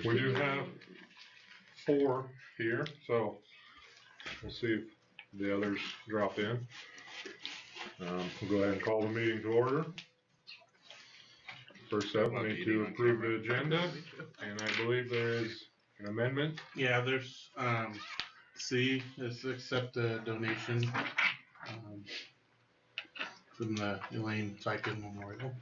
We do have 4 here, so we'll see if the others drop in. We'll go ahead and call the meeting to order. First up, we need to approve the agenda, and I believe there is an amendment. Yeah, there's, C is accept a donation, from the Elaine Psychic Memorial.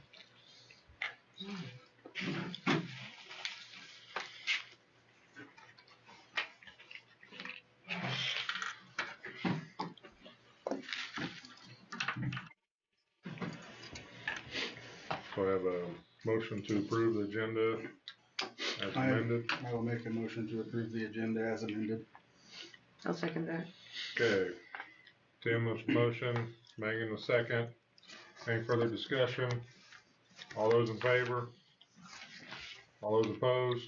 So I have a motion to approve the agenda as amended. I will make a motion to approve the agenda as amended. I'll second that. Okay, Tim was motion, Megan was second. Any further discussion? All those in favor? All those opposed?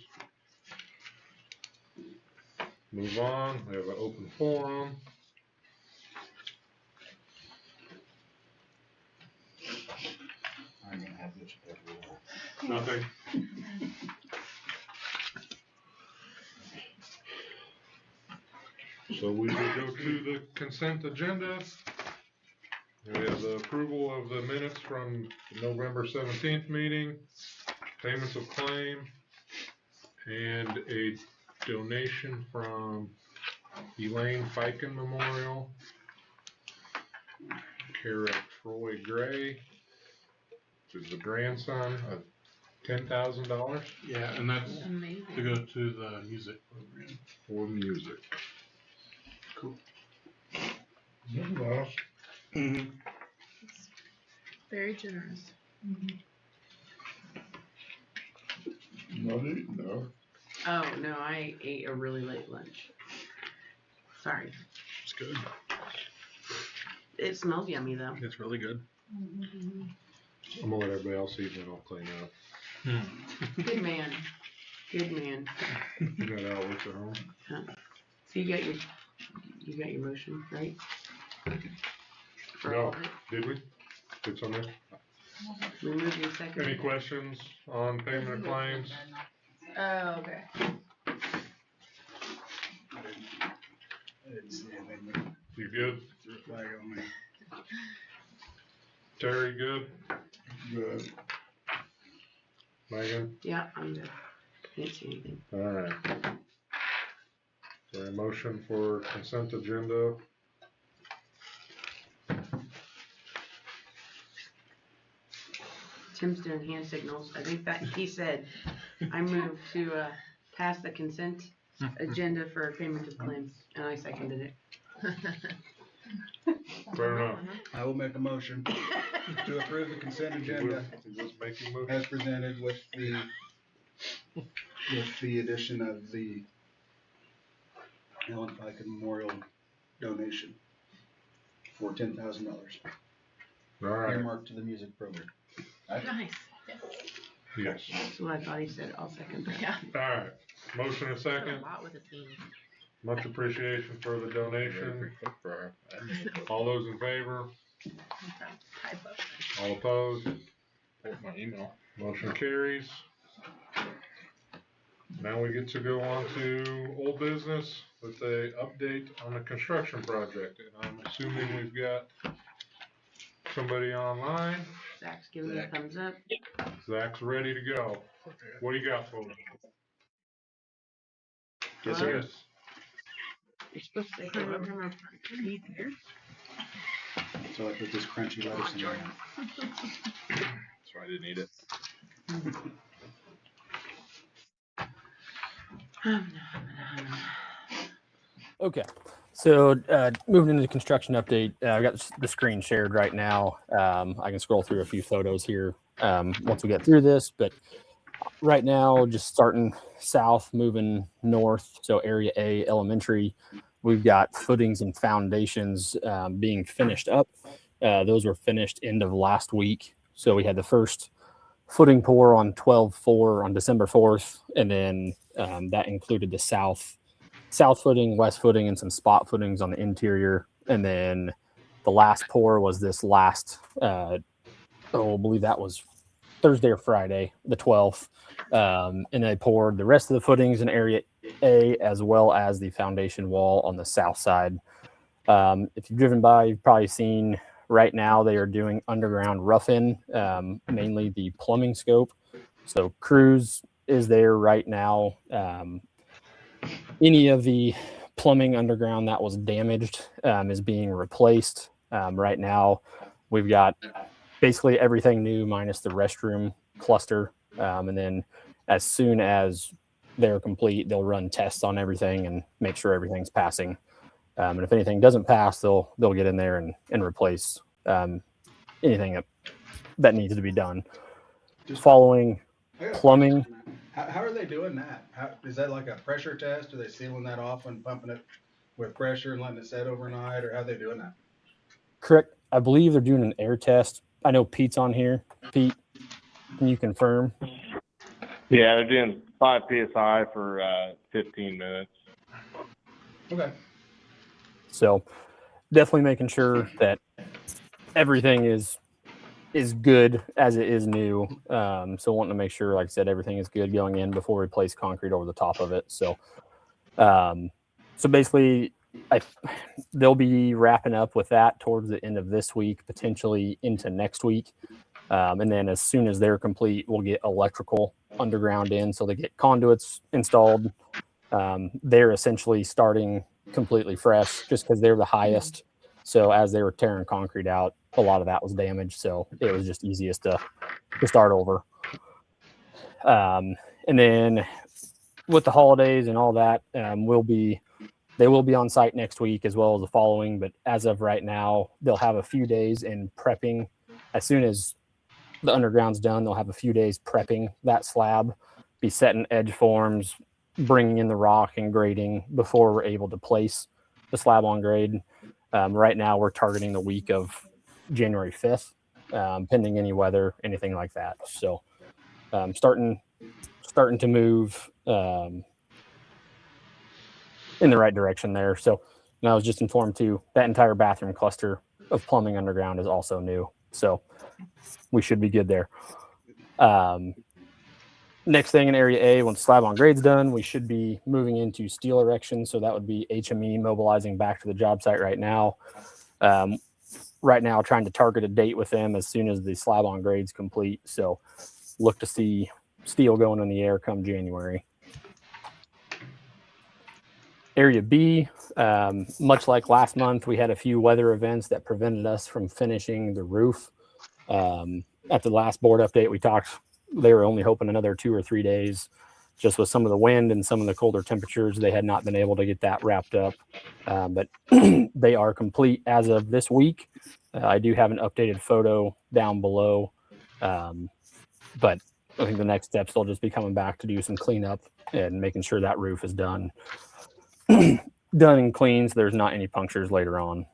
Move on, we have an open forum. I'm gonna have this everywhere. Nothing. So we will go to the consent agenda. We have the approval of the minutes from the November 17th meeting, payments of claim, and a donation from Elaine Fiken Memorial, care of Troy Gray, which is the grandson of $10,000 Yeah, and that's Amazing. to go to the music program. for music. Cool. Mm-hmm. Very generous. Not eating though. Oh, no, I ate a really late lunch. Sorry. It's good. It smells yummy, though. It's really good. I'm gonna let everybody else eat and then I'll clean up. Good man. Good man. You got Alex at home? So you got your motion, right? For No. all of it? Did we? Did somebody? We moved in second. Any questions on payment of claims? Oh, okay. I didn't see anything. You good? Threw a flag on me. Terry, good? Good. Megan? Yeah, I'm good. Can't see anything. Alright. So a motion for consent agenda. Tim's doing hand signals. I think that he said, I moved to pass the consent agenda for payment of claims, and I seconded it. Fair enough. I will make a motion to approve the consent agenda Is this making motion? as presented with the addition of the Ellen Fiken Memorial donation for $10,000 Alright, earmarked to the music program. Nice. yes. That's what I thought he said. I'll second that. Yeah. Alright, motion and A second. lot with a team. Much appreciation for the donation. All those in favor? Typo. All opposed? My email. Motion carries. Now we get to go on to old business with a update on the construction project. And I'm assuming we've got somebody online. Zach's giving me a thumbs up. Zach's ready to go. What do you got for me? Yes, sir. Yes. You're supposed to say hello. So I put this crunchy lettuce in there. That's why I didn't eat it. Okay, so moving into the construction update, I've got the screen shared right now. I can scroll through a few photos here once we get through this, but right now, just starting south, moving north, so Area A Elementary, we've got footings and foundations being finished up. Those were finished end of last week, so we had the first footing pour on 12/4 on December 4th, and then that included the south footing, west footing, and some spot footings on the interior. And then the last pour was this last, I believe that was Thursday or Friday, the 12th. And they poured the rest of the footings in area A as well as the foundation wall on the south side. If you've driven by, you've probably seen right now they are doing underground rough-in, mainly the plumbing scope. So crews is there right now. Any of the plumbing underground that was damaged is being replaced. Right now, we've got basically everything new minus the restroom cluster. And then as soon as they're complete, they'll run tests on everything and make sure everything's passing. And if anything doesn't pass, they'll get in there and replace anything that needs to be done. Just- Following I got a plumbing. question. How are they doing that? Is that like a pressure test? Are they sealing that off and pumping it with pressure and letting it set overnight, or how are they doing that? Correct. I believe they're doing an air test. I know Pete's on here. Pete, can you confirm? Yeah, they're doing 5 psi for 15 minutes. Okay. So definitely making sure that everything is good as it is new. So wanting to make sure, like I said, everything is good going in before we place concrete over the top of it. So, so basically, they'll be wrapping up with that towards the end of this week, potentially into next week. And then as soon as they're complete, we'll get electrical underground in. So they get conduits installed. They're essentially starting completely fresh just because they're the highest. So as they were tearing concrete out, a lot of that was damaged. So it was just easiest to start over. And then with the holidays and all that, they will be on site next week as well as the following. But as of right now, they'll have a few days in prepping. As soon as the underground's done, they'll have a few days prepping that slab, be setting edge forms, bringing in the rock and grading before we're able to place the slab on grade. Right now, we're targeting the week of January 5th, pending any weather, anything like that. So starting to move in the right direction there. So and I was just informed too, that entire bathroom cluster of plumbing underground is also new. So we should be good there. Next thing in area A, once slab on grade's done, we should be moving into steel erection. So that would be HME mobilizing back to the job site right now. Right now, trying to target a date with them as soon as the slab on grade's complete. So look to see steel going in the air come January. Area B, much like last month, we had a few weather events that prevented us from finishing the roof. At the last board update, we talked, they were only hoping another 2 or 3 days. Just with some of the wind and some of the colder temperatures, they had not been able to get that wrapped up. But they are complete as of this week. I do have an updated photo down below. But I think the next steps, they'll just be coming back to do some cleanup and making sure that roof is done. Done and clean, so there's not any punctures later on.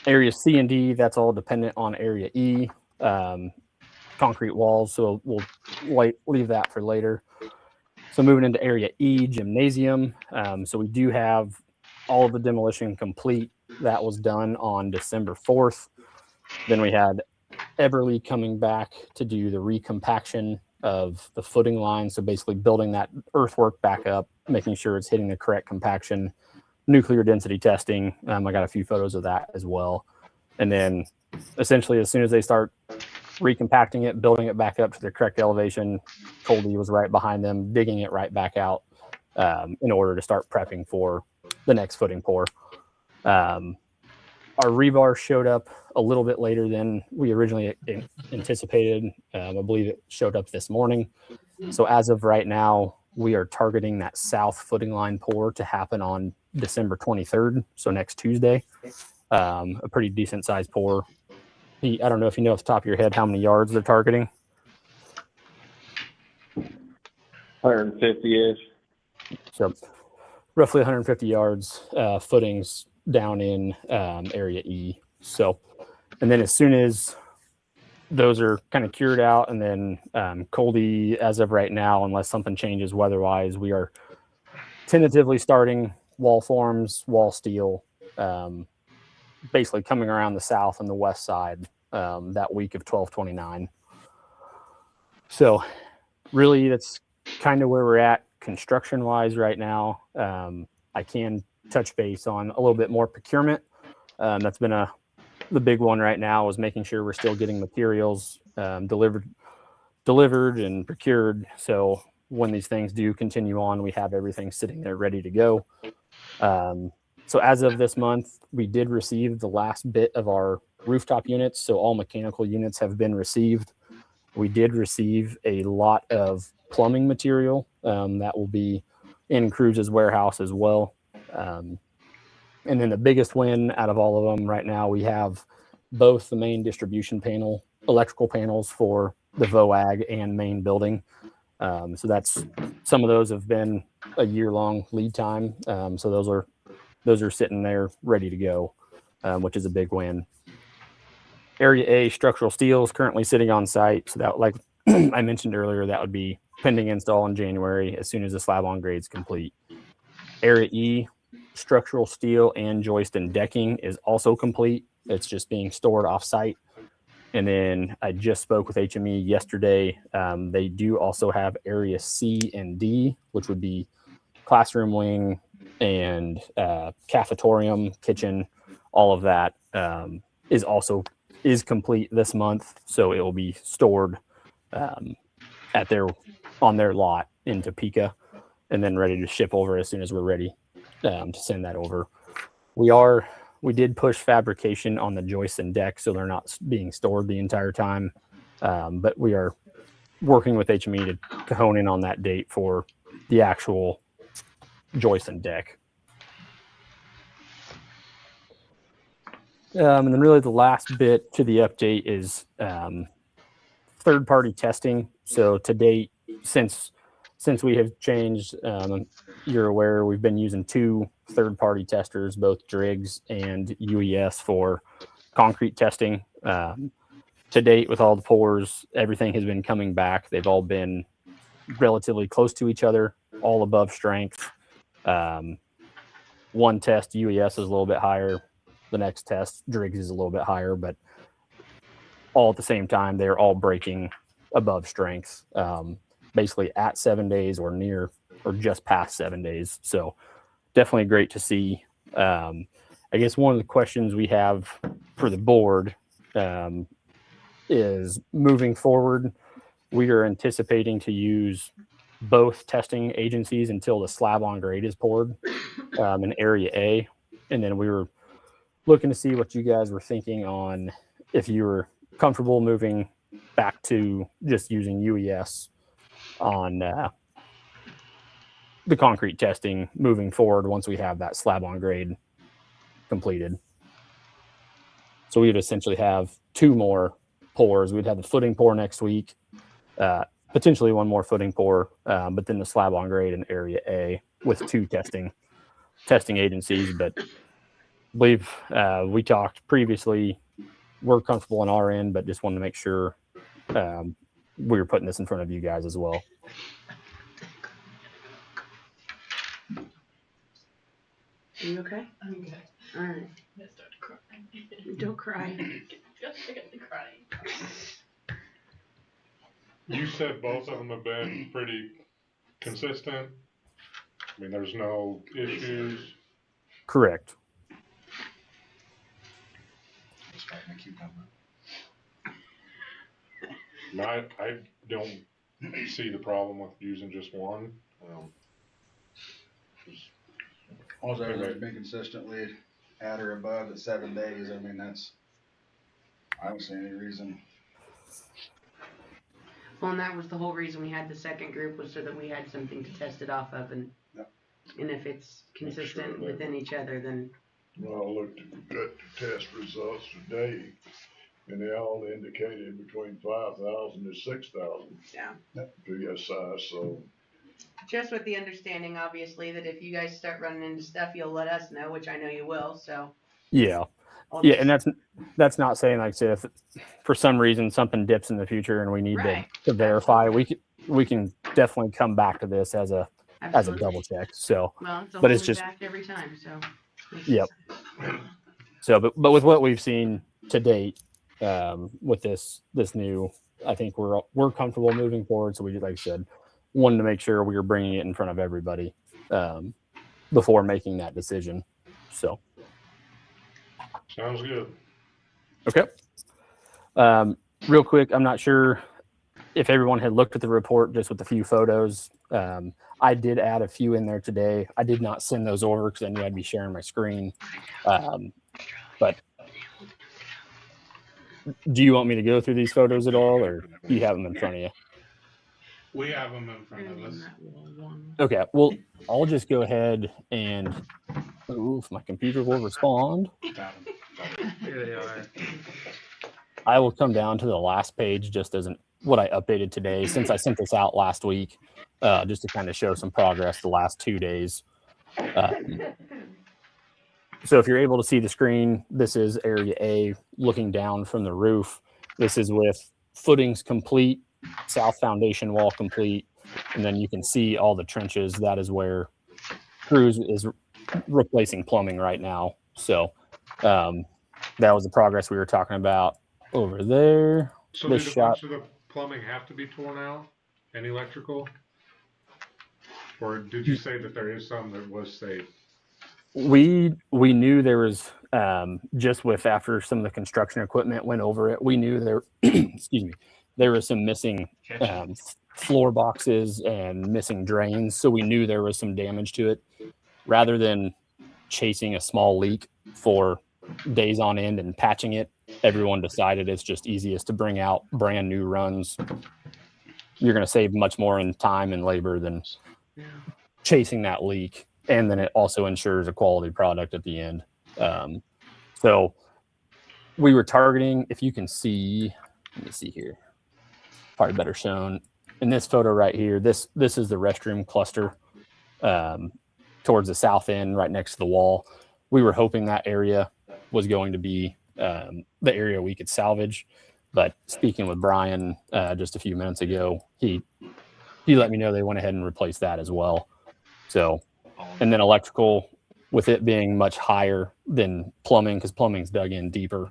Area C and D, that's all dependent on area E. Concrete walls, so we'll leave that for later. So moving into area E, gymnasium. So we do have all of the demolition complete. That was done on December 4th. Then we had Eberly coming back to do the recompaction of the footing line. So basically building that earthwork back up, making sure it's hitting the correct compaction, nuclear density testing. I got a few photos of that as well. And then essentially as soon as they start recompacting it, building it back up to the correct elevation, Colby was right behind them, digging it right back out in order to start prepping for the next footing pour. Our rebar showed up a little bit later than we originally anticipated. I believe it showed up this morning. So as of right now, we are targeting that south footing line pour to happen on December 23rd, so next Tuesday. A pretty decent sized pour. I don't know if you know off the top of your head how many yards they're targeting. 150-ish. So roughly 150 yards footings down in area E. So, and then as soon as those are kind of cured out, and then Coldy, as of right now, unless something changes weather-wise, we are tentatively starting wall forms, wall steel, basically coming around the south and the west side that week of 12/29. So really that's kind of where we're at construction wise right now. I can touch base on a little bit more procurement. That's been the big one right now is making sure we're still getting materials delivered and procured. So when these things do continue on, we have everything sitting there ready to go. So as of this month, we did receive the last bit of our rooftop units. So all mechanical units have been received. We did receive a lot of plumbing material that will be in Cruz's warehouse as well. And then the biggest win out of all of them right now, we have both the main distribution panel, electrical panels for the VOAG and main building. So that's, some of those have been a year-long lead time. So those are sitting there ready to go, which is a big win. Area A structural steel is currently sitting on site. So that, like I mentioned earlier, that would be pending install in January as soon as the slab on grade is complete. Area E structural steel and joist and decking is also complete. It's just being stored off site. And then I just spoke with HME yesterday. They do also have area C and D, which would be classroom wing and cafetorium, kitchen, all of that is complete this month. So it will be stored on their lot in Topeka and then ready to ship over as soon as we're ready to send that over. We did push fabrication on the joists and deck, so they're not being stored the entire time. But we are working with HME to hone in on that date for the actual joist and deck. And then really the last bit to the update is third-party testing. So to date, since we have changed, you're aware we've been using 2 third-party testers, both Driggs and UES for concrete testing. To date, with all the pours, everything has been coming back. They've all been relatively close to each other, all above strength. One test, UES is a little bit higher. The next test, Driggs is a little bit higher, but all at the same time, they're all breaking above strength, basically at 7 days or near or just past 7 days. So definitely great to see. I guess one of the questions we have for the board is moving forward, we are anticipating to use both testing agencies until the slab on grade is poured in area A. And then we were looking to see what you guys were thinking on if you were comfortable moving back to just using UES on the concrete testing moving forward once we have that slab on grade completed. So we would essentially have 2 more pours. We'd have the footing pour next week, potentially 1 more footing pour, but then the slab on grade in area A with 2 testing agencies. But I believe we talked previously, we're comfortable on our end, but just wanted to make sure we were putting this in front of you guys as well. Are you okay? I'm good. All right. I started crying. Don't cry. Just started crying. You said both of them have been pretty consistent. I mean, there's no issues. Correct. No, I don't see the problem with using just one. All those have been consistently at or above the 7 days. I mean, I don't see any reason. Well, and that was the whole reason we had the second group, was so that we had something to test it off of, and Yep. and if it's consistent within each other, then Well, I looked at the test results today, and they all indicated between 5,000 and 6,000 yeah. PSI, so. Just with the understanding, obviously, that if you guys start running into stuff, you'll let us know, which I know you will. So Yeah. I'll Yeah, just- and that's not saying, like I said, if for some reason something dips in the future and we need Right. to verify, we can definitely come back to this as a absolutely. double check. So Well, it's a but it's holding just- back every time. So Yep. but with what we've seen to date, with this new. I think we're comfortable moving forward. So we, like I said, wanted to make sure we were bringing it in front of everybody before making that decision. So Sounds good. okay. Real quick, I'm not sure if everyone had looked at the report just with a few photos. I did add a few in there today. I did not send those over because I knew I'd be sharing my screen. But do you want me to go through these photos at all, or do you have them in front of you? We have them in front of us. Okay, well, I'll just go ahead and if my computer will respond. Got 'em. Here they are. I will come down to the last page just as what I updated today since I sent this out last week, just to kind of show some progress the last 2 days. So if you're able to see the screen, this is area A looking down from the roof. This is with footings complete, south foundation wall complete, and then you can see all the trenches. That is where Cruz is replacing plumbing right now. So that was the progress we were talking about over there. So This did a shot. bunch of the plumbing have to be torn out and electrical? Or did you say that there is some that was safe? We knew there was just with after some of the construction equipment went over it, we knew there excuse me, there was some missing floor boxes and missing drains, so we knew there was some damage to it. Rather than chasing a small leak for days on end and patching it, everyone decided it's just easiest to bring out brand new runs. You're going to save much more in time and labor than chasing that leak. And then it also ensures a quality product at the end. So we were targeting, if you can see, let me see here, probably better shown in this photo right here. This is the restroom cluster towards the south end, right next to the wall. We were hoping that area was going to be the area we could salvage. But speaking with Brian just a few minutes ago, he let me know they went ahead and replaced that as well. So, and then electrical, with it being much higher than plumbing, because plumbing's dug in deeper,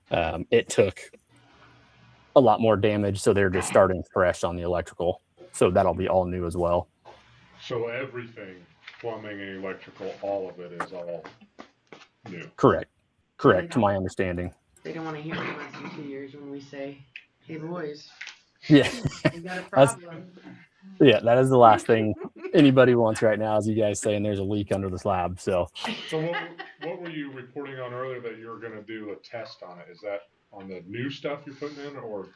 it took a lot more damage. So they're just starting fresh on the electrical. So that'll be all new as well. So everything, plumbing and electrical, all of it is all new. Correct, to my understanding. They don't want to hear from us in 2 years when we say, "Hey boys, Yeah, we got a problem." yeah, that is the last thing anybody wants right now, is you guys saying there's a leak under the slab. So So what were you reporting on earlier that you were going to do a test on it? Is that on the new stuff you're putting in, or?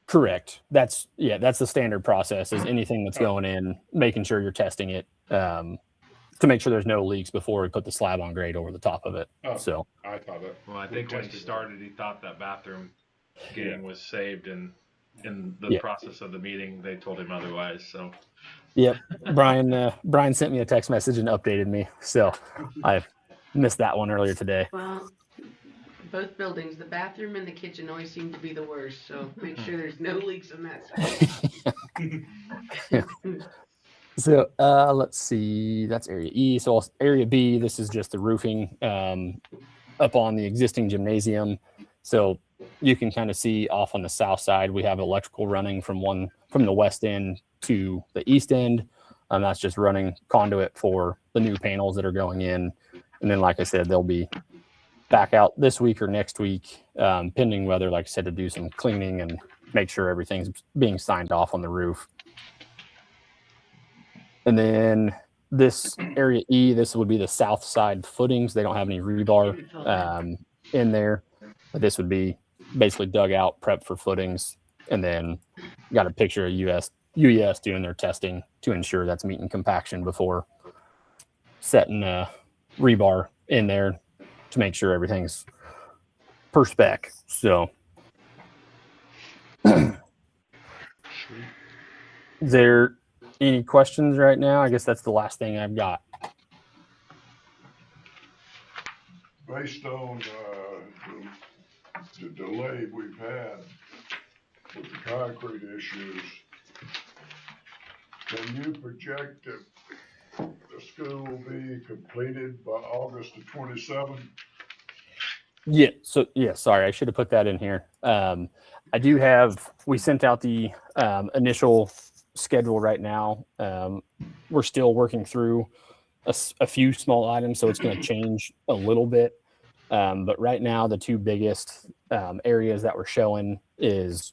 correct. That's the standard process, is anything that's going in, making sure you're testing it to make sure there's no leaks before we put the slab on grade over the top of it. Oh, So I thought that. Well, I think when he started, he thought that bathroom getting was saved, and in the Yeah. process of the meeting, they told him otherwise. So yep, Brian sent me a text message and updated me. So I missed that one earlier today. Well, both buildings, the bathroom and the kitchen always seem to be the worst, so make sure there's no leaks on that side. So let's see, that's area E. So area B, this is just the roofing up on the existing gymnasium. So you can kind of see off on the south side, we have electrical running from the west end to the east end. That's just running conduit for the new panels that are going in. And then, like I said, they'll be back out this week or next week, pending weather, like I said, to do some cleaning and make sure everything's being signed off on the roof. And then this area E, this would be the south side footings. They don't have any rebar in there, but this would be basically dug out, prep for footings. And then got a picture of UES doing their testing to ensure that's meeting compaction before setting rebar in there to make sure everything's per spec. So is there any questions right now? I guess that's the last thing I've got. Based on, the delay we've had with the concrete issues, can you project that the school will be completed by August the 27th? Yeah. So yeah, sorry, I should have put that in here. We sent out the initial schedule right now. We're still working through a few small items, so it's going to change a little bit. But right now, the two biggest areas that we're showing is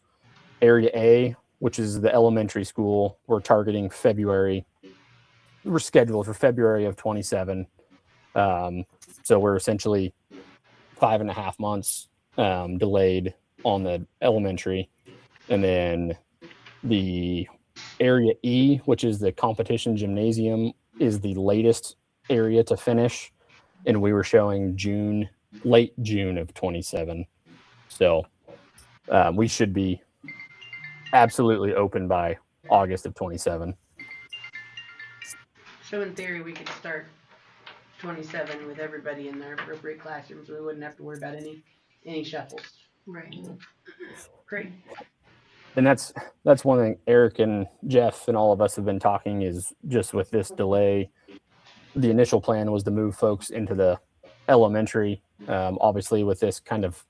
Area A, which is the elementary school. We're targeting February. We're scheduled for February of 27. So we're essentially 5.5 months delayed on the elementary. And then the Area E, which is the competition gymnasium, is the latest area to finish. And we were showing late June of 27. So we should be absolutely open by August of 27. So in theory, we could start 27 with everybody in their appropriate classrooms. We wouldn't have to worry about any shuffles. Right. Great. And that's one thing Eric and Jeff and all of us have been talking is just with this delay. The initial plan was to move folks into the elementary. Obviously, with this kind of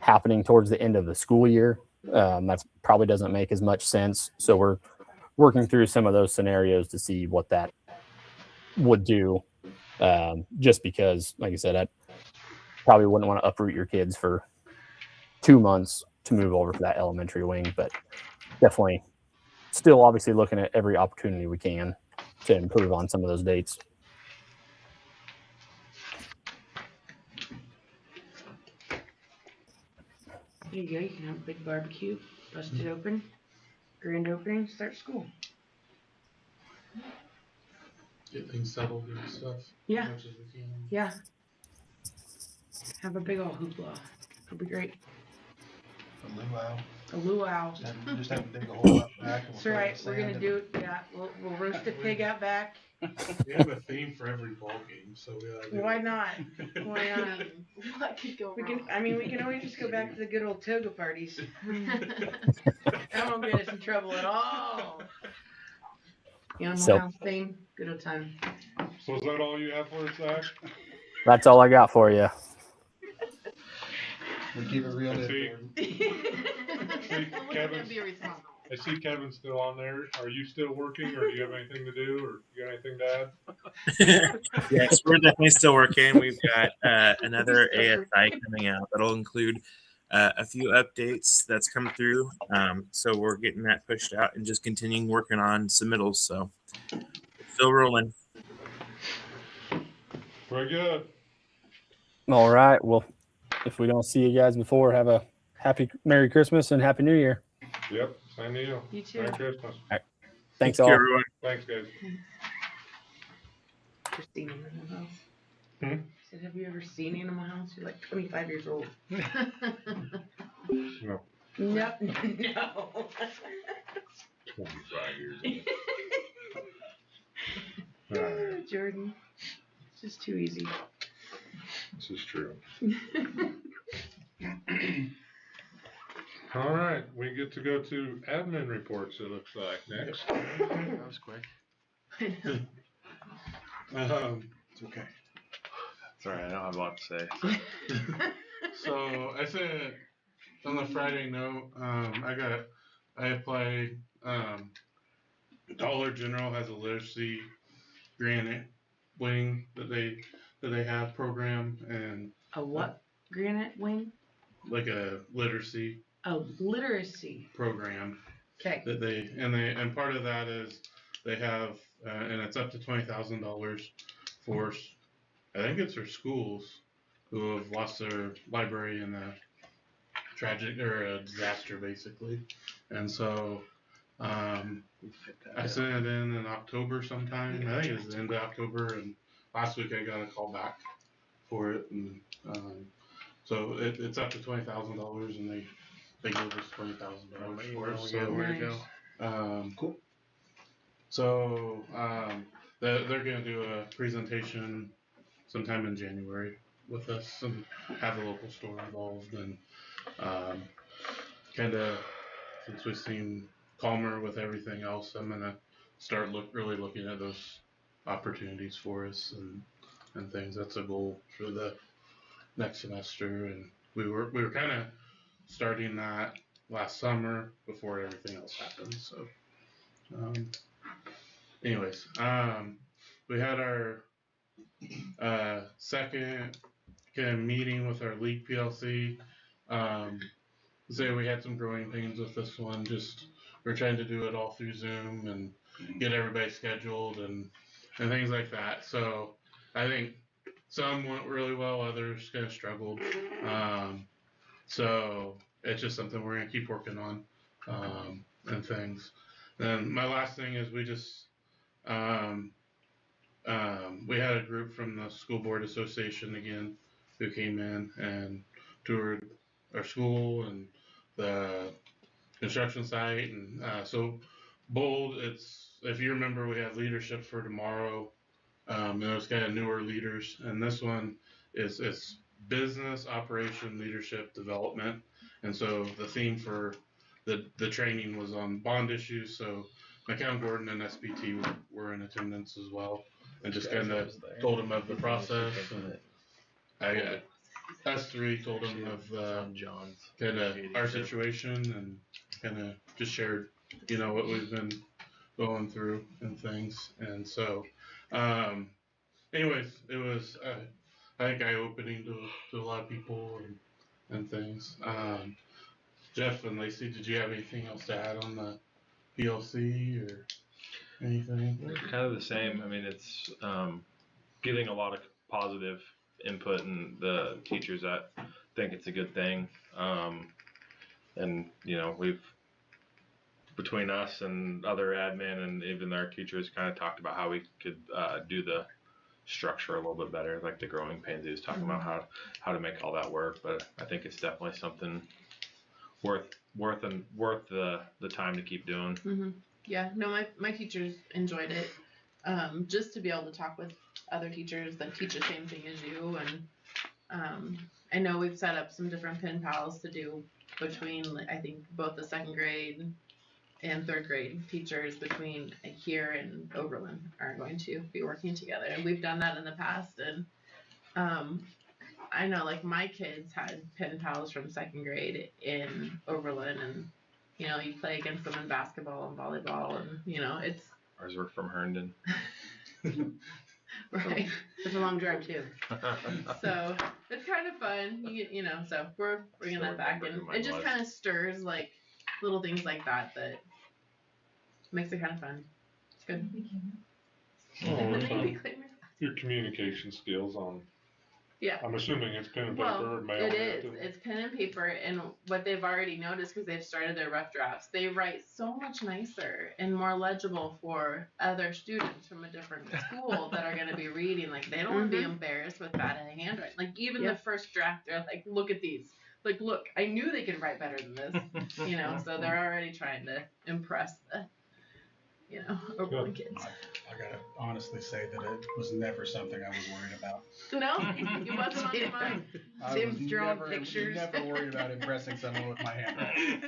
happening towards the end of the school year, that probably doesn't make as much sense. So we're working through some of those scenarios to see what that would do. Just because, like I said, I probably wouldn't want to uproot your kids for 2 months to move over to that elementary wing, but definitely still obviously looking at every opportunity we can to improve on some of those dates. There you go. You can have a big barbecue, bust it open, grand opening, start school. Get things settled and stuff. Yeah. As much as we can. Yeah. Have a big old hoopla. It'll be great. A luau. A luau. Just have to dig a hole out back. And That's we'll right. throw We're gonna sand do it. Yeah. We'll roast a pig out back. We have a theme for every ball game, so we Why not? Why not? What could go We wrong? can. I mean, we can always just go back to the good old toga parties. That won't get us in trouble at all. Animal House theme, good old time. So is that all you have for us, Zach? That's all I got for you. We keep it real. See, We're gonna Kevin's- be responsible. I see Kevin's still on there. Are you still working, or do you have anything to do, or you got anything to add? Yes, we're definitely still working. We've got another ASI coming out that'll include a few updates that's come through. So we're getting that pushed out and just continuing working on submittals. So still rolling. Very good. All right. Well, if we don't see you guys before, have a happy Merry Christmas and Happy New Year. Yep, same to you. You too. Merry Christmas. Thanks Thank you, all. everyone. Thanks, guys. Ever seen Animal House? Hmm? I said, have you ever seen Animal House? You're like 25 years old. No. Nope. No. 25 years old. All right, Jordan. It's just too easy. this is true. All right, we get to go to admin reports, it looks like, next. That was quick. It's okay. Sorry, I don't have a lot to say. So I said on the Friday note, I applied, Dollar General has a literacy granite wing that they have program, and A what? Granite wing? like a literacy Oh, literacy. program Okay. that and part of that is they have, and it's up to $20,000 for, I think it's for schools who have lost their library in a tragic or a disaster basically. And so I sent it in October sometime. I think it was the end of October, and last week I got a call back for it, and so it's up to $20,000, and they gave us $20,000 for it. So Where to go? cool. So they're gonna do a presentation sometime in January with us and have the local store involved, and kind of, since we seem calmer with everything else, I'm gonna start really looking at those opportunities for us and things. That's a goal for the next semester, and we were kind of starting that last summer before everything else happened. So, anyways, we had our second kind of meeting with our league PLC. So we had some growing pains with this one. Just we're trying to do it all through Zoom and get everybody scheduled and things like that. So I think some went really well, others kind of struggled. So it's just something we're gonna keep working on and things. And my last thing is we just we had a group from the school board association again who came in and toured our school and the construction site, and so Bold, it's, if you remember, we had leadership for tomorrow, and it was kind of newer leaders, and this one is business operation leadership development, and so the theme for the training was on bond issues. So McCown Gordon and SBT were in attendance as well, and just kind of told them of the process, and us three told them of kind of our situation, and kind of just shared, you know, what we've been going through and things. And so, anyways, it was, I think, eye-opening to a lot of people and things. Jeff and Lacey, did you have anything else to add on the PLC or anything? Kind of the same. I mean, it's getting a lot of positive input, and the teachers that think it's a good thing. And, you know, we've, between us and other admin and even our teachers, kind of talked about how we could do the structure a little bit better, like the growing pains. He was talking about how to make all that work. But I think it's definitely something worth the time to keep doing. Mm-hmm. Yeah, no, my teachers enjoyed it. Just to be able to talk with other teachers that teach the same thing as you, and I know we've set up some different pen pals to do between, I think, both the second grade and third grade teachers between here and Oberlin are going to be working together, and we've done that in the past. And I know, like, my kids had pen pals from second grade in Oberlin, and you know, you play against them in basketball and volleyball, and you know, it's Ours were from Herndon. right. It's a long drive too. So it's kind of fun, you know. So we're bringing that back, and it just kind of stirs like little things like that makes it kind of fun. It's good. Your communication skills on, Yeah. I'm assuming it's pen and paper Well, or mail. it is. It's pen and paper, and what they've already noticed, because they've started their rough drafts, they write so much nicer and more legible for other students from a different school that are going to be reading. Like, they don't want to be embarrassed with bad handwriting. Like, even the first draft, they're like, look at these. Like, look, I knew they could write better than this. You know, so they're already trying to impress the, you know, Oberlin kids. I gotta honestly say that it was never something I was worried about. No, you wasn't on your mind. I was Tim's drawing never, pictures. never worried about impressing someone with my handwriting.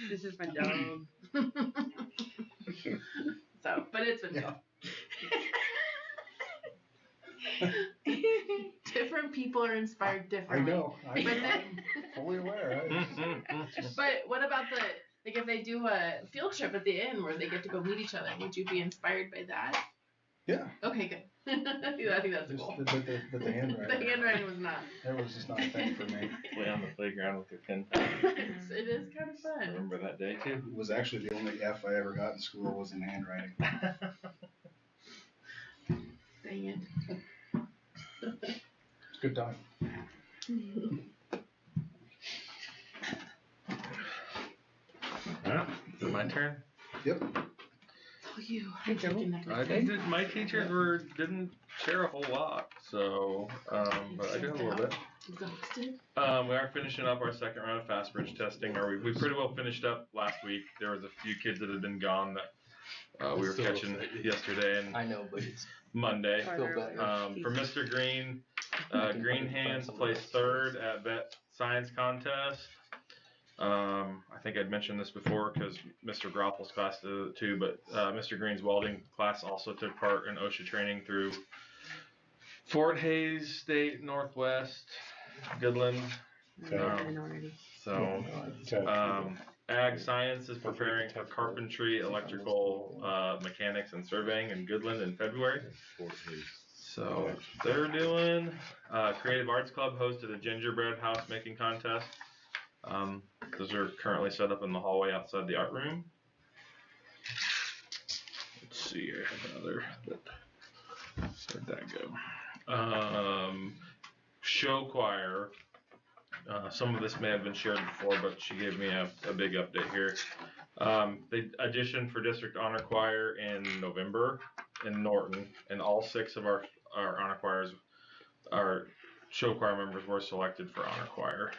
This is my dog. So, but it's been Yeah. good. Different people are inspired I differently. know. But then, I'm fully aware. but what about like if they do a field trip at the end where they get to go meet each other, would you be inspired by that? Yeah. Okay, good. I think that's a goal. But the handwriting. The handwriting was not. That was just not a thing for me. Play on the playground with your pen. It is kind of fun. Remember that day too? It was actually the only F I ever got in school was in handwriting. Dang it. It's a good time. Alright, is it my turn? Yep. Oh, you. I'm taking that. I think my teachers didn't share a whole lot, so but I did a little bit. Exhausted. We are finishing up our second round of fast bridge testing, or we pretty well finished up last week. There was a few kids that had been gone that we were catching yesterday and I know, but it's Monday. still better. For Mr. Green, Green Hands placed third at vet science contest. I think I'd mentioned this before because Mr. Groppel's class did it too, but Mr. Green's welding class also took part in OSHA training through Fort Hays State Northwest, Goodland. So, Ag Science is preparing for carpentry, electrical, mechanics, and surveying in Goodland in February. So they're doing. Creative Arts Club hosted a gingerbread house making contest. Those are currently set up in the hallway outside the art room. Let's see here, I have another. Where'd that go? Show choir. Some of this may have been shared before, but she gave me a big update here. They auditioned for District Honor Choir in November in Norton, and all 6 of our honor choirs, our show choir members were selected for honor choir.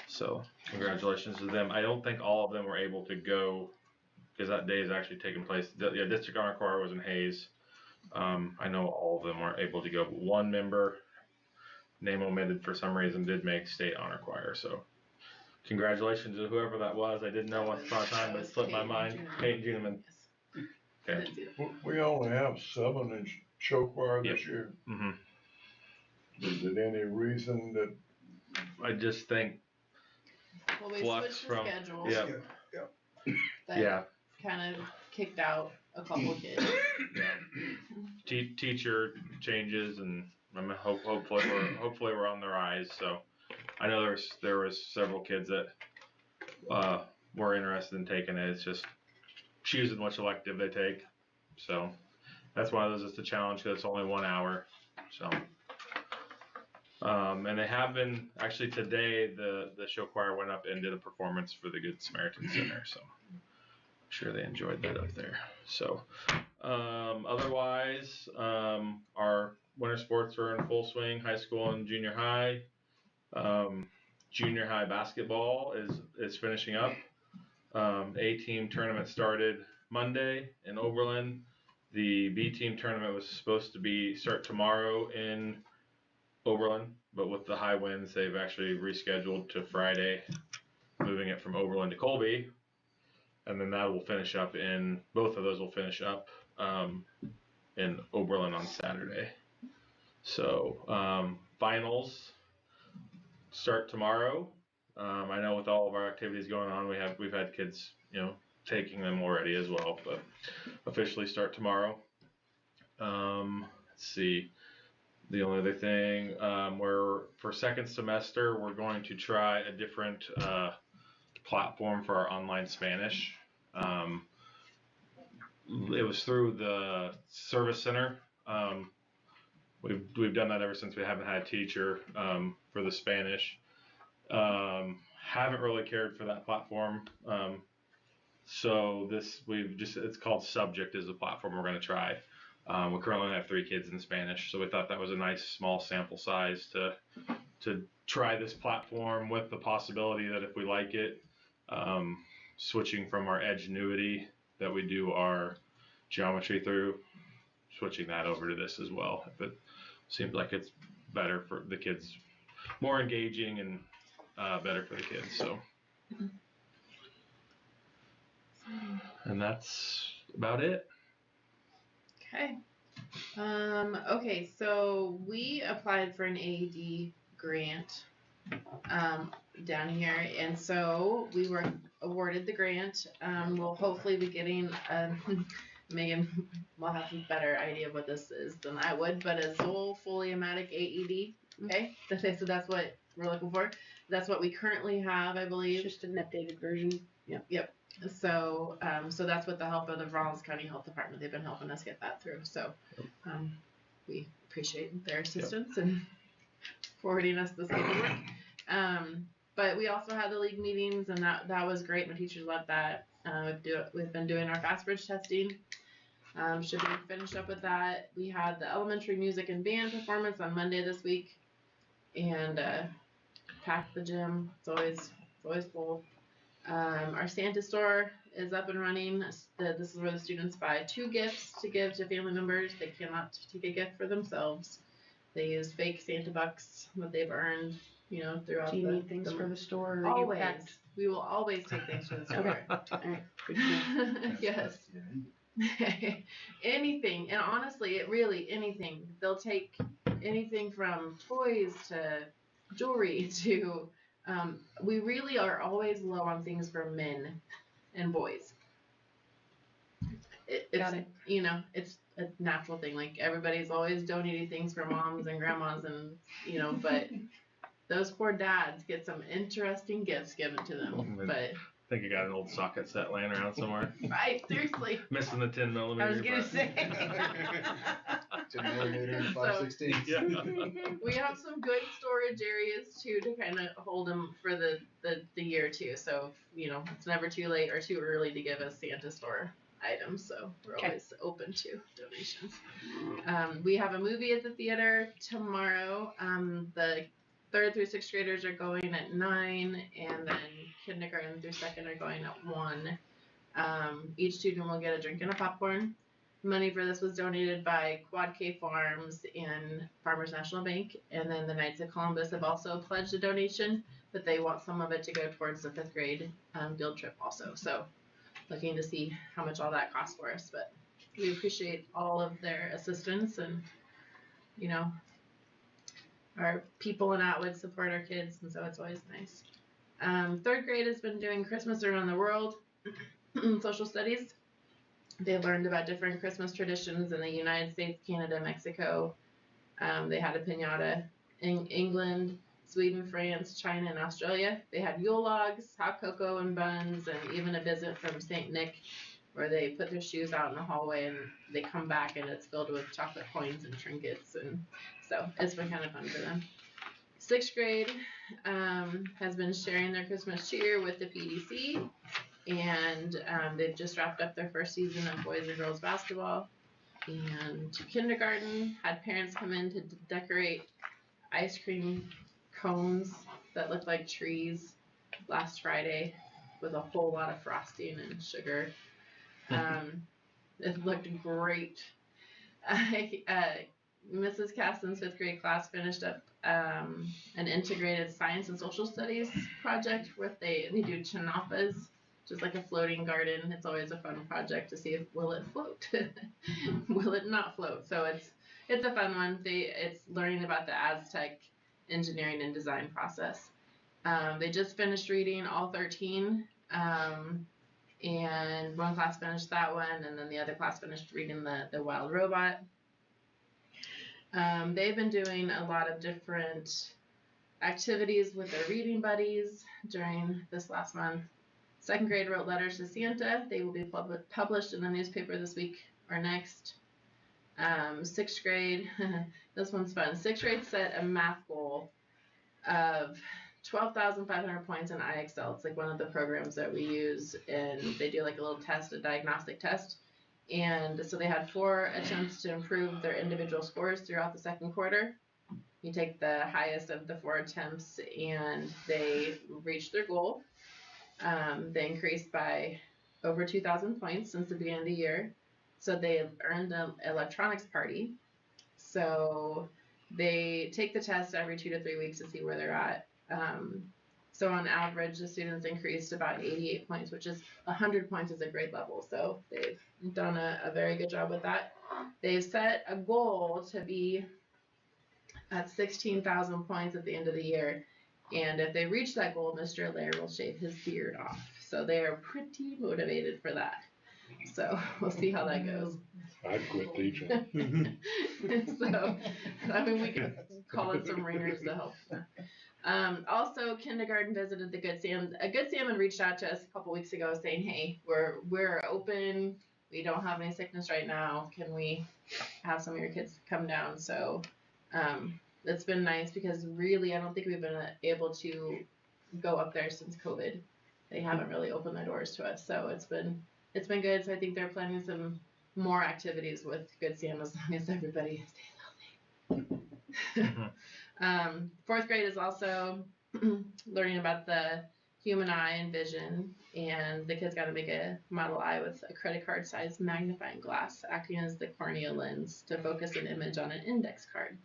So congratulations to them. I don't think all of them were able to go because that day is actually taking place. The District Honor Choir was in Hayes. I know all of them weren't able to go, but one member, name omitted for some reason, did make state honor choir. So congratulations to whoever that was. I didn't know once upon a time, but it slipped my mind. Peyton Juneman. Okay. We only have 7 in show choir this year. Mm-hmm. Is it any reason that? I just think Well, we flux switched from the schedules. yeah. That Yeah. kind of kicked out a couple kids. Teacher changes, and I mean, hopefully we're on the rise. So I know there was several kids that were interested in taking it. It's just choosing which elective they take. So that's why this is the challenge, because it's only 1 hour. So and they have been actually today. The show choir went up and did a performance for the Good Samaritan Center. So I'm sure they enjoyed that up there. So otherwise, our winter sports are in full swing. High school and junior high. Junior high basketball is finishing up. A-team tournament started Monday in Oberlin. The B-team tournament was supposed to start tomorrow in Oberlin, but with the high winds, they've actually rescheduled to Friday, moving it from Oberlin to Colby. And then that will finish up both of those will finish up in Oberlin on Saturday. So finals start tomorrow. I know with all of our activities going on, we've had kids, taking them already as well, but officially start tomorrow. Let's see. The only other thing, for second semester, we're going to try a different platform for our online Spanish. It was through the service center. We've done that ever since we haven't had a teacher for the Spanish. Haven't really cared for that platform. So it's called Subject is the platform we're going to try. We currently only have 3 kids in Spanish, so we thought that was a nice small sample size to try this platform, with the possibility that if we like it, switching from our Edgenuity that we do our geometry through, switching that over to this as well. If it seems like it's better for the kids, more engaging and better for the kids. So, and that's about it. Okay. Okay, so we applied for an AED grant down here, and so we were awarded the grant. We'll hopefully be getting Megan will have a better idea of what this is than I would, but a Zoll Foliomatic AED. Okay, so that's what we're looking for. That's what we currently have, I believe. Just an updated version. Yep. So, so that's with the help of the Rawlins County Health Department. They've been helping us get that through. So, we appreciate their assistance in forwarding us this paperwork. But we also had the league meetings, and that was great. My teachers loved that. We've been doing our fast bridge testing. Should be finished up with that. We had the elementary music and band performance on Monday this week, and packed the gym. It's always full. Our Santa store is up and running. This is where the students buy 2 gifts to give to family members. They cannot take a gift for themselves. They use fake Santa bucks that they've earned, throughout. Do you need things for the store? Or always. You packed? We will always take things for the store. Okay. All right. Good to know. Yes. anything, and honestly, it really anything. They'll take anything from toys to jewelry to. We really are always low on things for men and boys. Got it. You know, it's a natural thing. Like everybody's always donating things for moms and grandmas, and you know, but those poor dads get some interesting gifts given to them. But I think you got an old socket set laying around somewhere. right, seriously. Missing the 10 millimeter. I was gonna but- say. 10mm and 5/16. Yeah. We have some good storage areas too to kind of hold them for the year too. So you know, it's never too late or too early to give us Santa store items. So we're Okay. always open to donations. We have a movie at the theater tomorrow. The 3rd through 6th graders are going at 9, and then kindergarten through 2nd are going at 1. Each student will get a drink and a popcorn. Money for this was donated by Quad K Farms and Farmers National Bank, and then the Knights of Columbus have also pledged a donation, but they want some of it to go towards the 5th grade field trip also. So looking to see how much all that costs for us, but we appreciate all of their assistance, and you know, our people in Atwood support our kids, and so it's always nice. 3rd grade has been doing Christmas around the world, social studies. They learned about different Christmas traditions in the United States, Canada, Mexico. They had a piñata in England, Sweden, France, China, and Australia. They had Yule logs, hot cocoa and buns, and even a visit from St. Nick, where they put their shoes out in the hallway and they come back and it's filled with chocolate coins and trinkets, and so it's been kind of fun for them. 6th grade has been sharing their Christmas cheer with the PDC, and they've just wrapped up their first season of boys and girls basketball. And kindergarten had parents come in to decorate ice cream cones that look like trees last Friday with a whole lot of frosting and sugar. It looked great. Mrs. Caston's 5th grade class finished up an integrated science and social studies project where they do chinapas, just like a floating garden. It's always a fun project to see if will it float, will it not float. So it's a fun one. It's learning about the Aztec engineering and design process. They just finished reading all 13, and one class finished that one, and then the other class finished reading the Wild Robot. They've been doing a lot of different activities with their reading buddies during this last month. 2nd grade wrote letters to Santa. They will be published in the newspaper this week or next. 6th grade, this one's fun. 6th grade set a math goal of 12,500 points in IXL. It's like one of the programs that we use, and they do like a little test, a diagnostic test. And so they had 4 attempts to improve their individual scores throughout the 2nd quarter. You take the highest of the 4 attempts, and they reached their goal. They increased by over 2,000 points since the beginning of the year. So they earned an electronics party. So they take the test every 2 to 3 weeks to see where they're at. So on average, the students increased about 88 points, which is 100 points is a grade level. So they've done a very good job with that. They've set a goal to be at 16,000 points at the end of the year. And if they reach that goal, Mr. Allaire will shave his beard off. So they are pretty motivated for that. So we'll see how that goes. I'd quit teaching. So, I mean, we could call in some ringers to help. Also, kindergarten visited the Good Sam. A Good Salmon reached out to us a couple weeks ago saying, hey, we're open. We don't have any sickness right now. Can we have some of your kids come down? So it's been nice because really I don't think we've been able to go up there since COVID. They haven't really opened their doors to us. So it's been good. So I think they're planning some more activities with Good Sam as long as everybody stays healthy. 4th grade is also learning about the human eye and vision, and the kids got to make a model eye with a credit card sized magnifying glass acting as the cornea lens to focus an image on an index card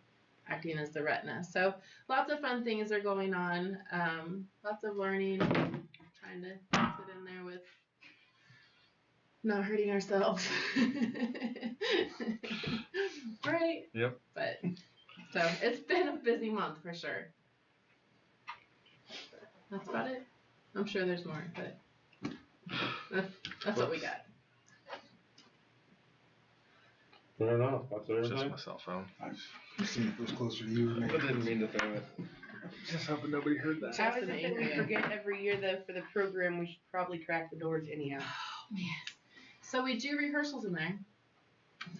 acting as the retina. So lots of fun things are going on, lots of learning, trying to fit in there with not hurting ourselves. Right? Yep. But so it's been a busy month for sure. That's about it. I'm sure there's more, but that's what we got. Fair enough, that's Just everything. my cell phone. I've seen if it was closer to you or me. I didn't mean to throw it. Just hoping nobody heard that. How is Justin it that we Adrian. forget every year though for the program, we should probably crack the doors anyhow? Yes. So we do rehearsals in there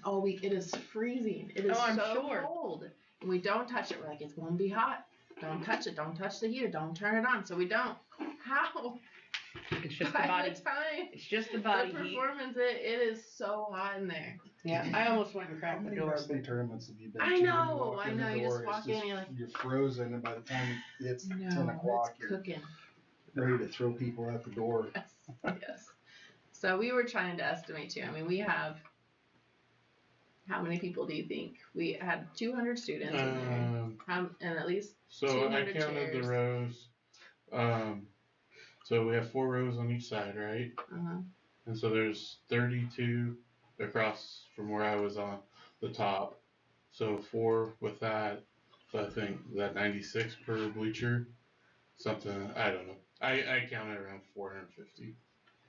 all week. It is freezing. It is Oh, I'm so sure. cold. We don't touch it. We're like, it's gonna be hot. Don't touch it. Don't touch the heater. Don't turn it on. So we don't. How? It's just the By body. the time It's just the the body heat. performance, it is so hot in there. Yeah, I almost went and How cracked the many door. wrestling tournaments have you been to? I and you know, walk I in the know, you just door, it's walk in and you're like- you're frozen, and by the time it's 10 No, o'clock, it's you're cooking. ready to throw people out the door. Yes, yes. So we were trying to estimate too. I mean, we have. How many people do you think? We had 200 students in there. And at least So I 200 counted chairs. the rows. So we have 4 rows on each side, right? Uh-huh. And so there's 32 across from where I was on the top. So 4 with that. So I think that 96 per bleacher. Something, I don't know. I counted around 450,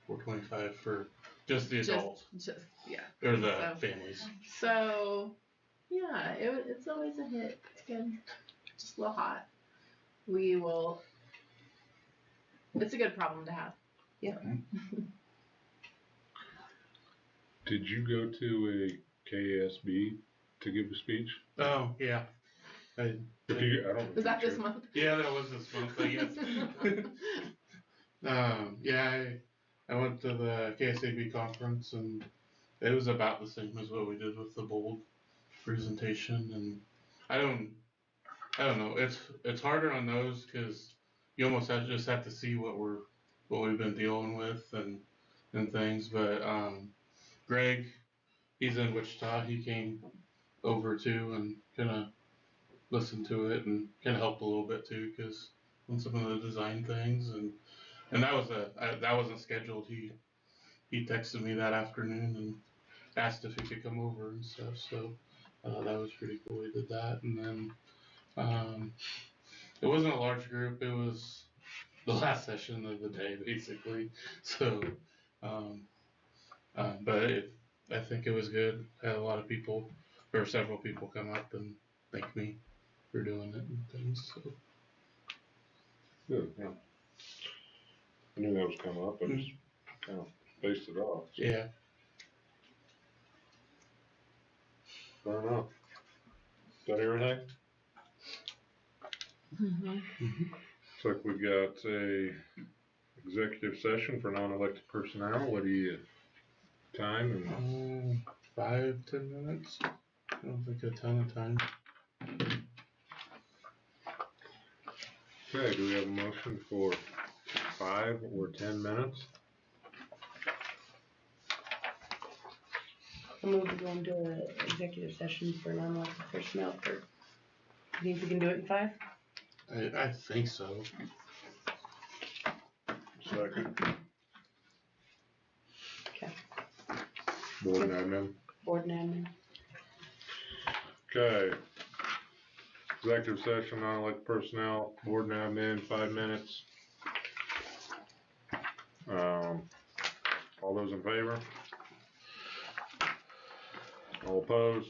425 for just the adults. Just yeah. Or the So- families. So yeah, it's always a hit. It's good. Just a little hot. We will. It's a good problem to have. Did you go to a KSB to give a speech? Oh, yeah. If you, I don't. Was that think this you month? Yeah, that was this month, I guess. Yeah, I went to the KSAB conference and it was about the same as what we did with the bold presentation, and I don't know. It's harder on those because you almost just have to see what we've been dealing with and things. But Greg, he's in Wichita. He came over too and kind of listened to it and kind of helped a little bit too because on some of the design things and that wasn't scheduled. He texted me that afternoon and asked if he could come over and stuff. So that was pretty cool. We did that, and then it wasn't a large group. It was the last session of the day, basically. So, but I think it was good. I had a lot of people, or several people, come up and thank me for doing it and things. So. Good, yeah. I knew that was coming up, I just kind of spaced it off. So. Yeah. Fair enough. Is that everything? Mm-hmm. Looks like we got a executive session for non-elected personnel. What do you, time and? 5-10 minutes. I don't think a ton of time. Okay, do we have a motion for 5 or 10 minutes? I'll move to go into an executive session for non-elected personnel for, you think we can do it in 5? I think so. Second. Okay. Board and admin. Board and admin. Okay. Executive session, non-elected personnel, board and admin, 5 minutes. All those in favor? All opposed?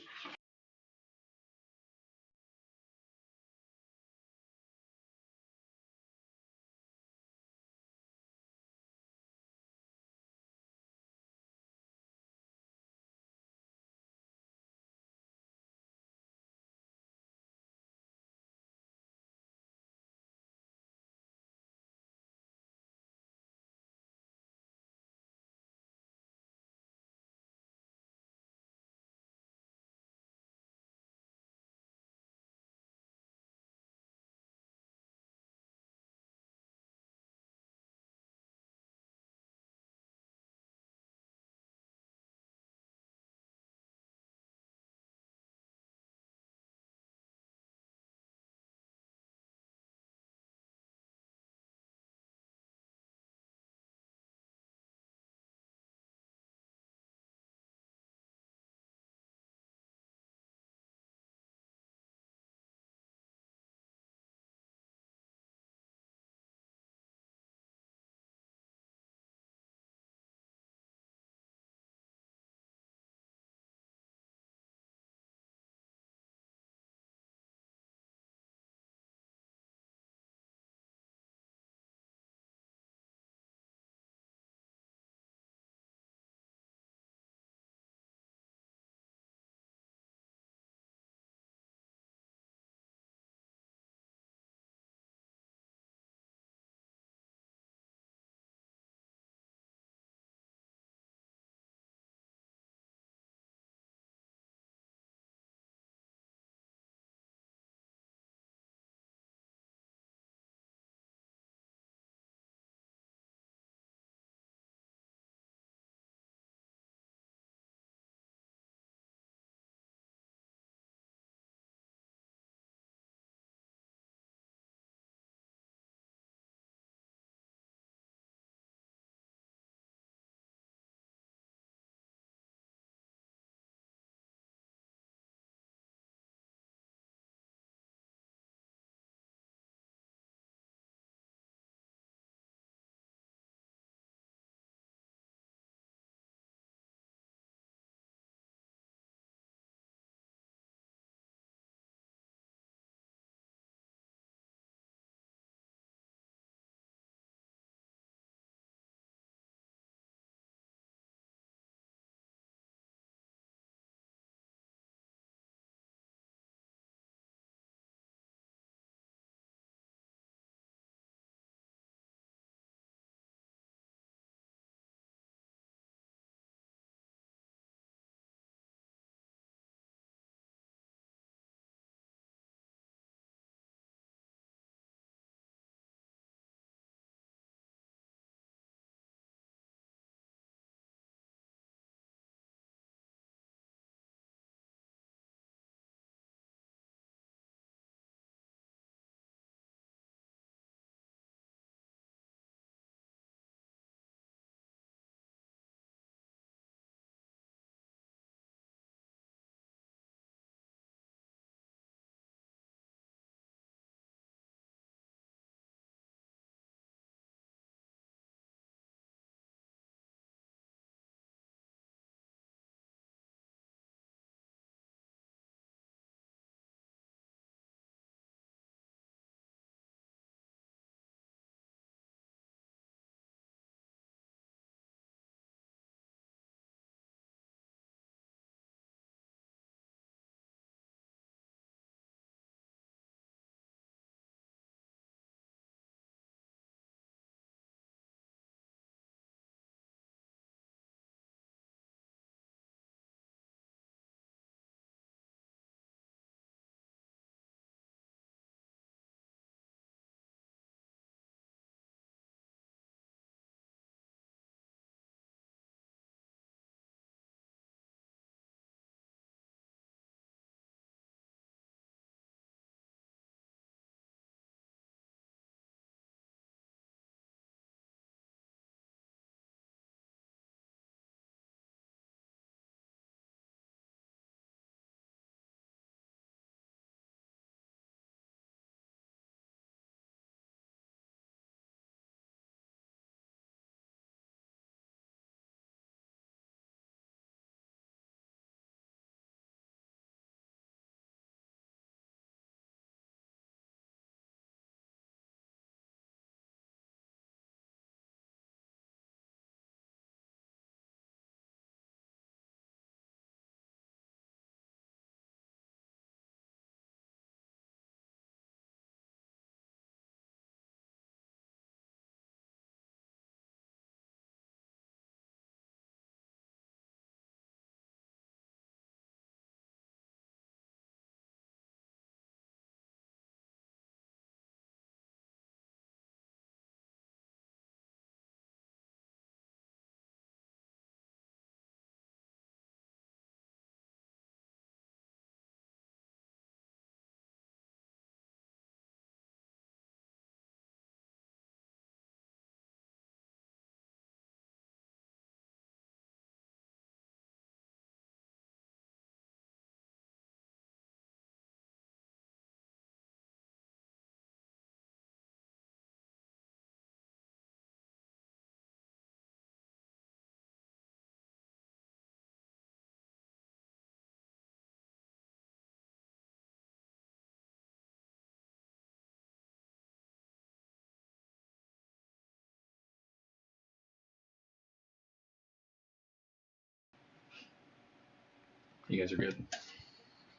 You guys are good.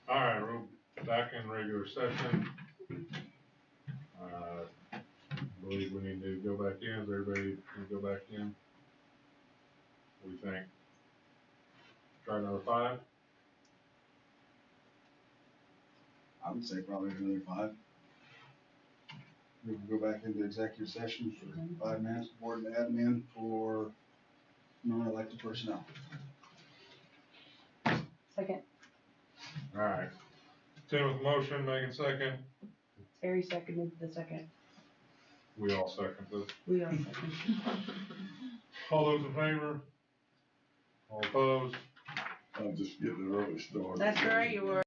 All right, we're back in regular session. Believe we need to go back in. Is everybody can go back in? What do you think? Try number 5? I would say probably another 5. We can go back into executive session for 5 minutes, board and admin for non-elected personnel. Second, All right. Tim with motion, Megan second. Harry seconded the second. We all second this. We all second. All those in favor? All opposed? I'm just getting an early start. That's right, you were.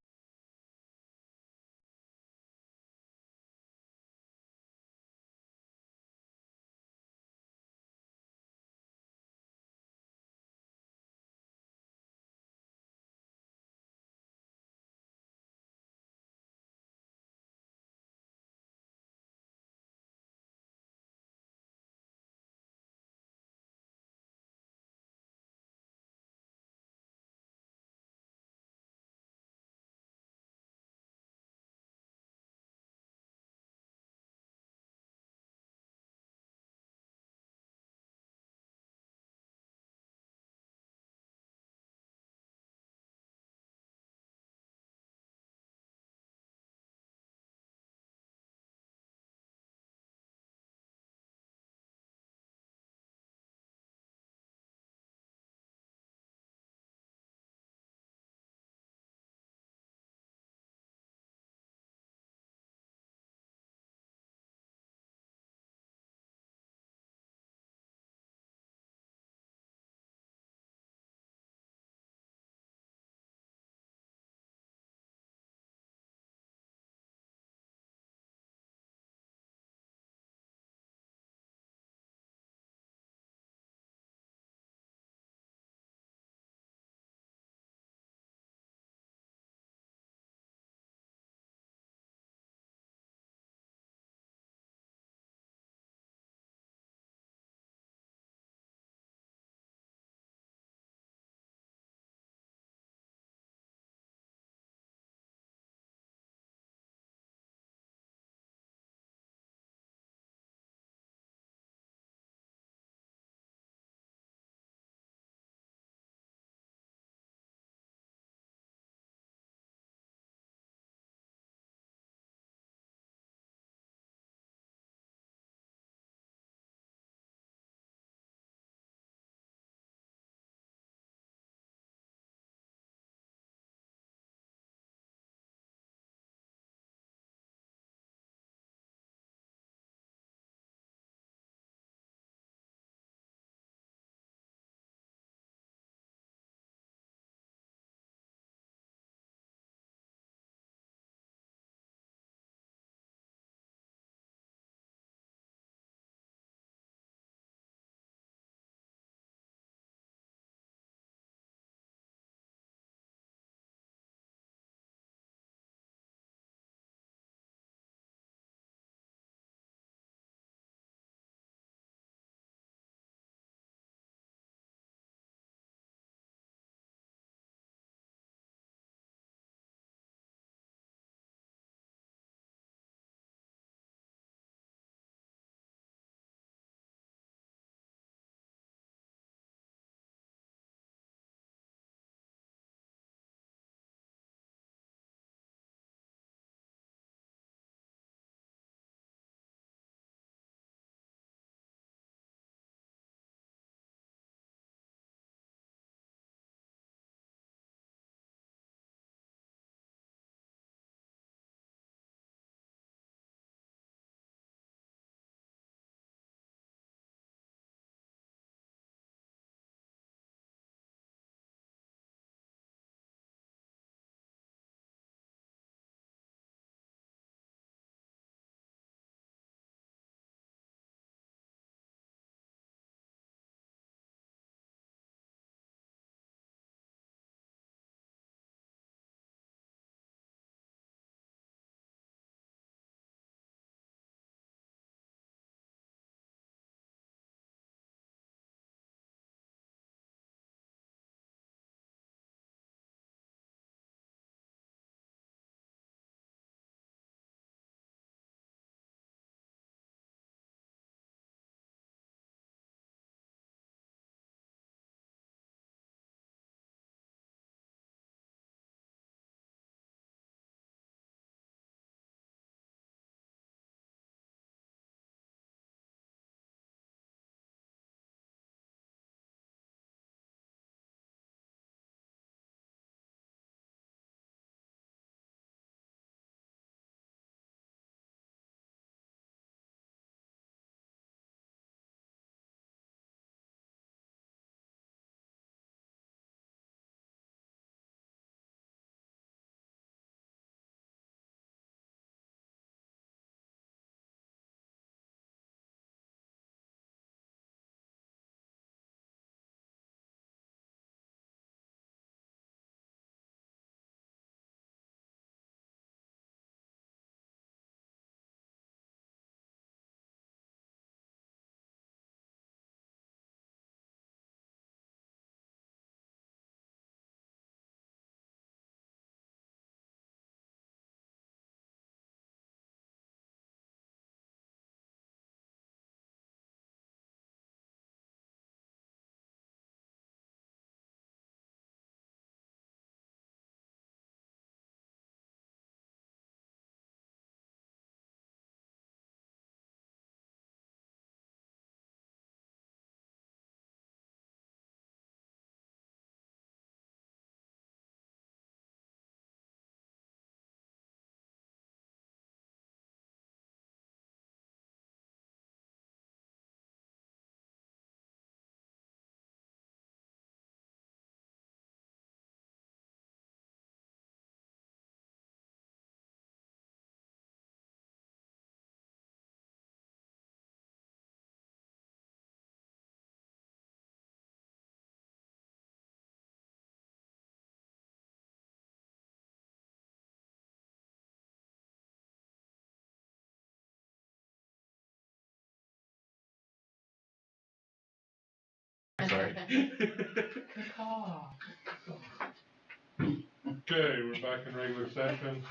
Okay, we're back in regular session.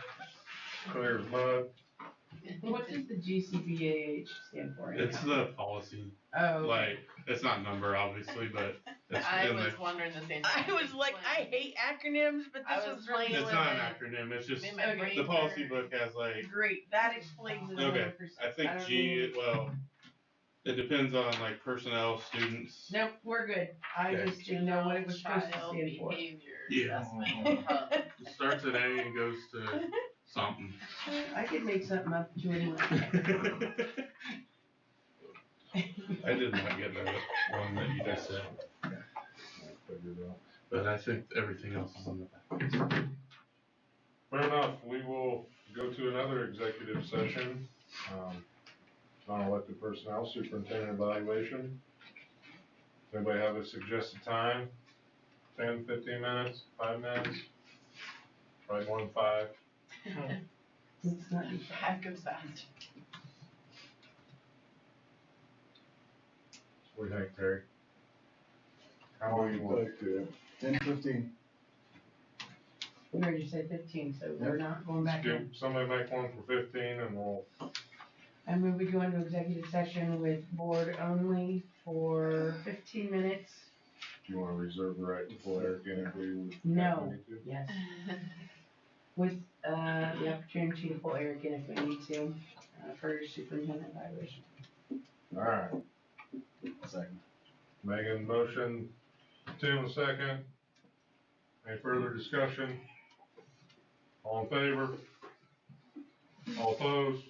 Clear as mud. What does the GCBAH stand for? It's the policy. Oh. Like, it's not number, obviously, but it's I in was the. wondering the same thing. I was like, I hate acronyms, but I this was was really playing It's with not an it. acronym. It's just Made my brain the policy hurt. book has like. great. That explains it 100%. Okay, I think don't G. need- Well, it depends on like personnel, students. Nope, we're good. I Okay. just didn't know what it was supposed to Child stand for. behavior Yeah. assessment hub. It starts at A and goes to something. I could make something up to anyone. I did not get that one that you just said, Figured it out. but I think everything else is in the back. Fair enough, we will go to another executive session. Non-elected personnel superintendent evaluation. Does anybody have a suggested time? 10, 15 minutes, 5 minutes? Probably more than 5. It's not That goes fast. What do you think, Terry? How What long do you you want? think, 10:15. We already said 15, so we're not going back in. Somebody make one for 15 and we'll, I move we go into executive session with board only for 15 minutes. do you wanna reserve the right to pull Eric in if we would? No. if we need to? Yes. With the opportunity to pull Eric in if we need to for superintendent evaluation. All right, Second. Megan motion, Tim a second. Any further discussion? All in favor? All opposed?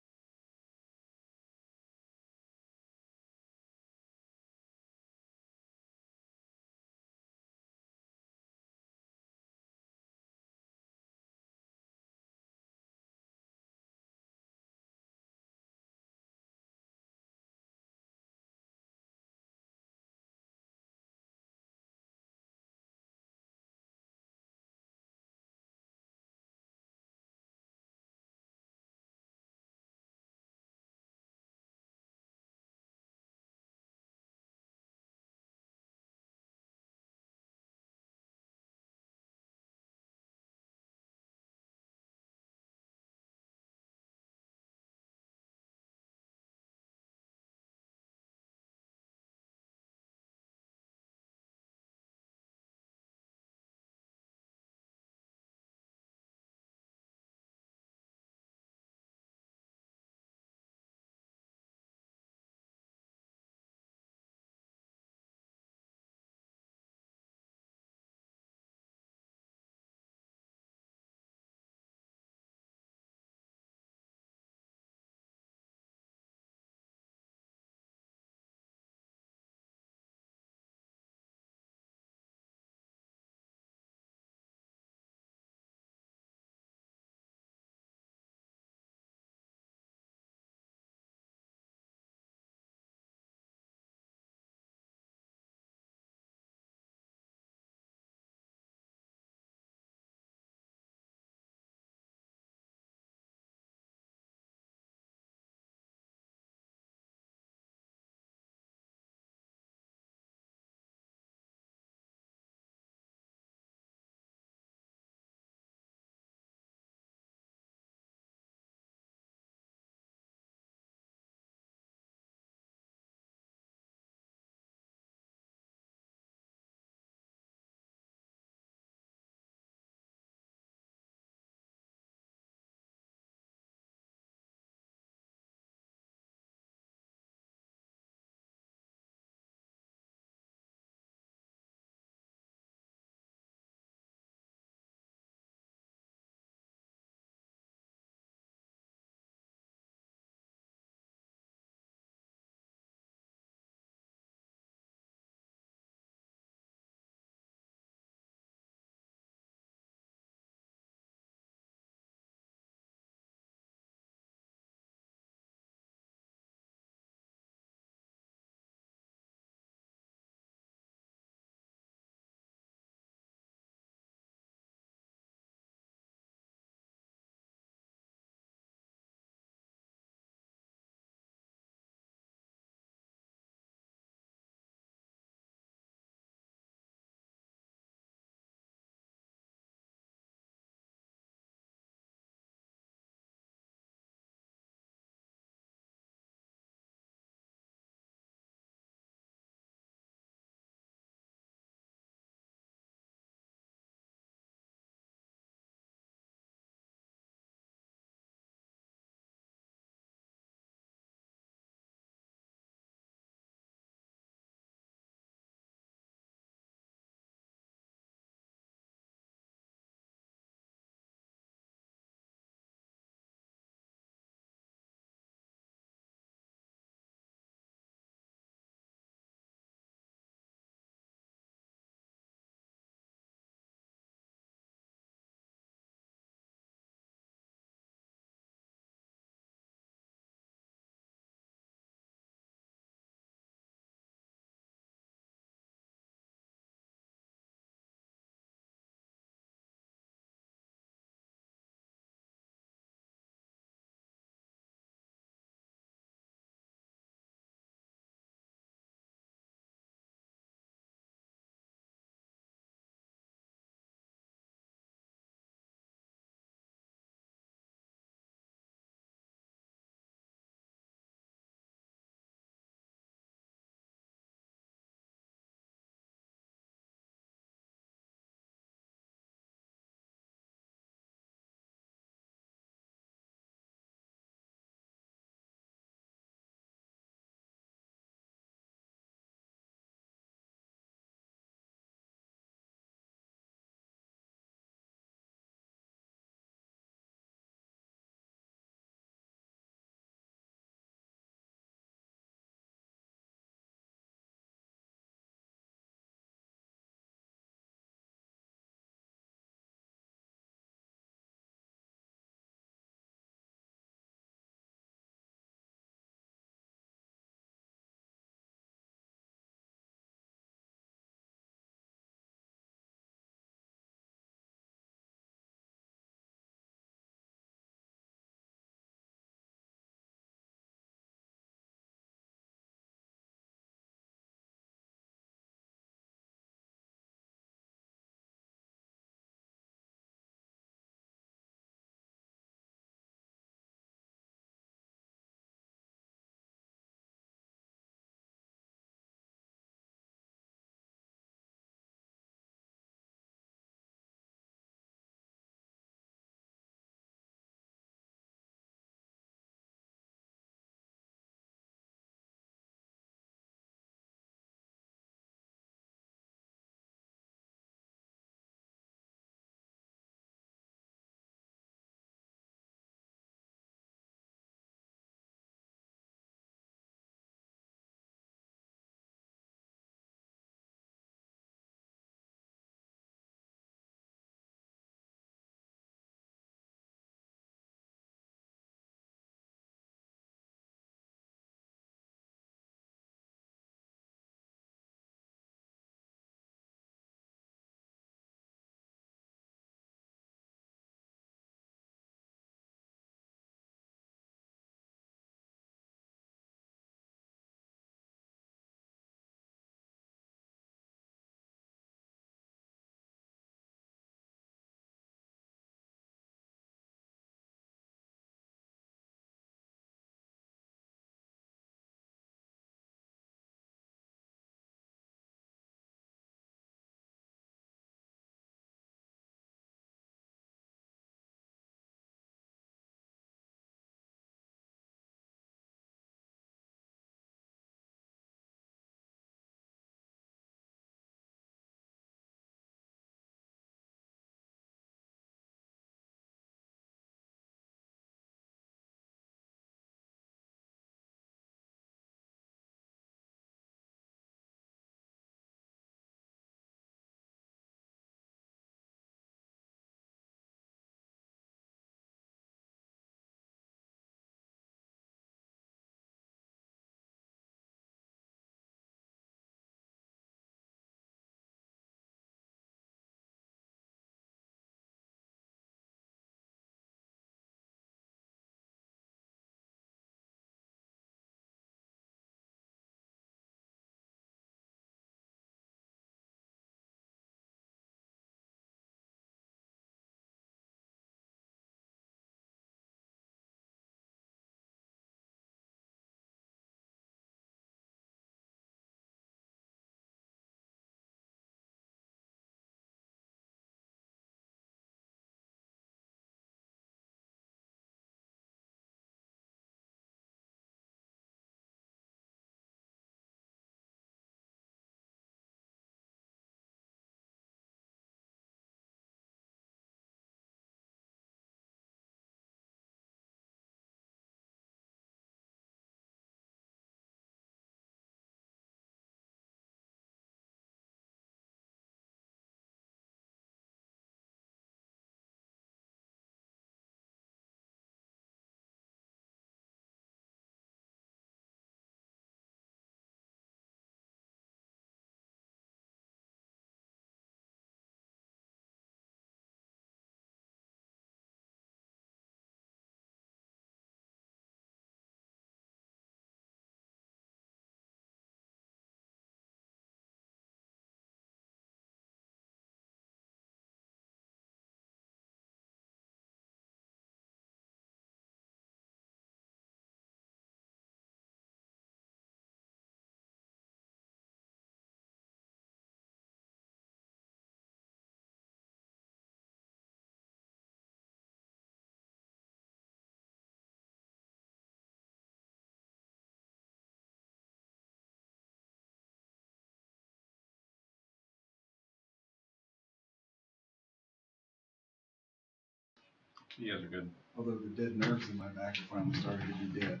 You guys are good. Although the dead nerves in my back are finally starting to be dead.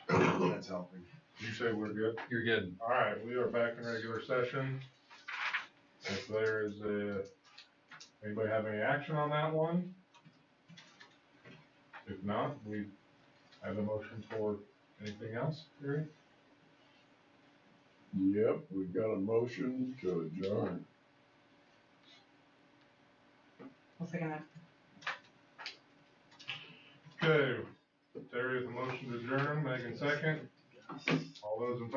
That's helping. You say we're good? You're good. All right, we are back in regular session. If there is anybody have any action on that one? If not, we have a motion for anything else, Gary? Yep, we've got a motion to adjourn. I'll second that. Okay, Terry with the motion to adjourn, Megan second. All those in favor?